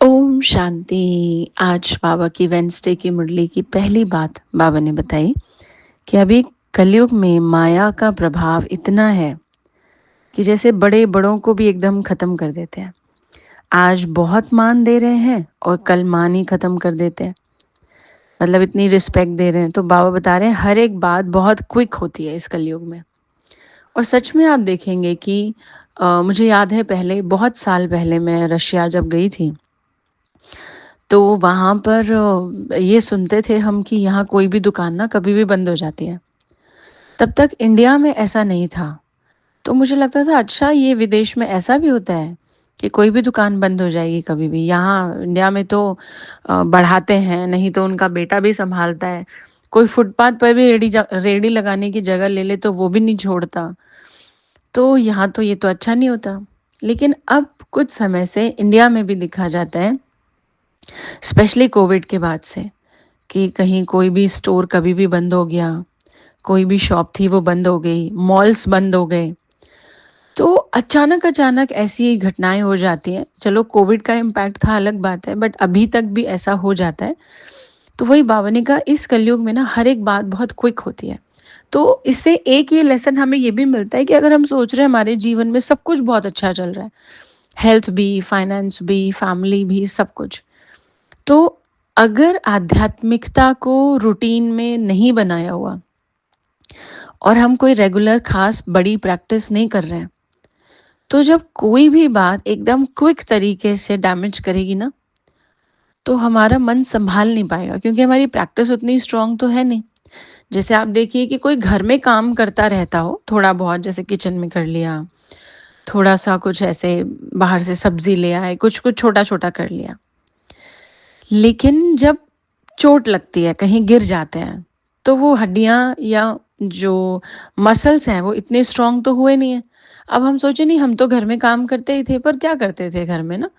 ओम शांति। आज बाबा की वेंसडे की मुरली की पहली बात बाबा ने बताई कि अभी कलयुग में माया का प्रभाव इतना है कि जैसे बड़े बड़ों को भी एकदम खत्म कर देते हैं। आज बहुत मान दे रहे हैं और कल मान ही खत्म कर देते हैं। मतलब इतनी रिस्पेक्ट दे रहे हैं। तो बाबा बता रहे हैं हर एक बात बहुत क्विक होती है इस कलयुग में। और सच में आप देखेंगे कि मुझे याद है पहले बहुत साल पहले मैं रशिया जब गई थी, तो वहाँ पर ये सुनते थे हम कि यहाँ कोई भी दुकान ना कभी भी बंद हो जाती है। तब तक इंडिया में ऐसा नहीं था। तो मुझे लगता था अच्छा ये विदेश में ऐसा भी होता है कि कोई भी दुकान बंद हो जाएगी कभी भी। यहाँ इंडिया में तो बढ़ाते हैं, नहीं तो उनका बेटा भी सँभालता है। कोई फुटपाथ पर भी रेहड़ी लगाने की जगह ले ले तो वो भी नहीं छोड़ता। तो यहाँ तो ये तो अच्छा नहीं होता। लेकिन अब कुछ समय से इंडिया में भी दिखा जाता है, स्पेशली कोविड के बाद से, कि कहीं कोई भी स्टोर कभी भी बंद हो गया, कोई भी शॉप थी वो बंद हो गई, मॉल्स बंद हो गए। तो अचानक-अचानक ऐसी घटनाएँ हो जाती हैं। चलो कोविड का इम्पैक्ट था अलग बात है, बट अभी तक भी ऐसा हो जाता है। तो वही बाबा ने कहा इस कलयुग में ना हर एक बात बहुत क्विक होती है। तो इससे एक ये लेसन हमें ये भी मिलता है कि अगर हम सोच रहे हैं हमारे जीवन में सब कुछ बहुत अच्छा चल रहा है, हेल्थ भी, फाइनेंस भी, फैमिली भी, सब कुछ। तो अगर आध्यात्मिकता को रूटीन में नहीं बनाया हुआ और हम कोई रेगुलर खास बड़ी प्रैक्टिस नहीं कर रहे हैं, तो जब कोई भी बात एकदम क्विक तरीके से डैमेज करेगी ना, तो हमारा मन सँभाल नहीं पाएगा क्योंकि हमारी प्रैक्टिस उतनी स्ट्रॉन्ग तो है नहीं। जैसे आप देखिए कि कोई घर में काम करता रहता हो, थोड़ा बहुत जैसे किचन में कर लिया, थोड़ा-सा कुछ ऐसे बाहर से सब्ज़ी ले आए, कुछ-कुछ छोटा-छोटा कर लिया। लेकिन जब चोट लगती है, कहीं गिर जाते हैं, तो वो हड्डियाँ या जो मसल्स हैं, वो इतने स्ट्रॉन्ग तो हुए नहीं हैं। अब हम सोचे नहीं हम तो घर में काम करते ही थे, पर क्या करते थे घर में ना,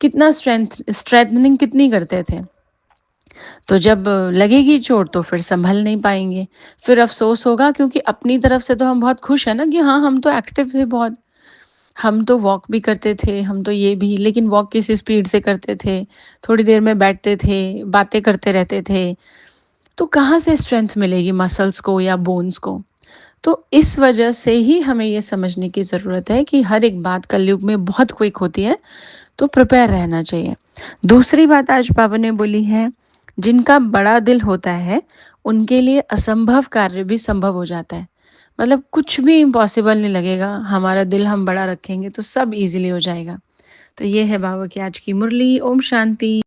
कितना स्ट्रेंथनिंग कितनी करते थे। तो जब लगेगी चोट तो फिर सँभल नहीं पाएँगे। फिर अफ़सोस होगा क्योंकि अपनी तरफ से तो हम बहुत खुश हैं ना कि हाँ, हम तो एक्टिव थे बहुत। हम तो वॉक भी करते थे, हम तो ये भी, लेकिन वॉक किस स्पीड से करते थे, थोड़ी देर में बैठते थे, बातें करते रहते थे, तो कहाँ से स्ट्रेंथ मिलेगी मसल्स को या बोन्स को? तो इस वजह से ही हमें ये समझने की ज़रूरत है कि हर एक बात कलयुग में बहुत क्विक होती है, तो प्रिपेयर रहना चाहिए। दूसरी बात आज बाबा ने बोली है, जिनका बड़ा दिल होता है, उनके लिए असंभव कार्य भी संभव हो जाता है। मतलब कुछ भी इम्पॉसिबल नहीं लगेगा, हमारा दिल हम बड़ा रखेंगे तो सब ईज़िली हो जाएगा। तो ये है बाबा की आज की मुरली। ओम शांति।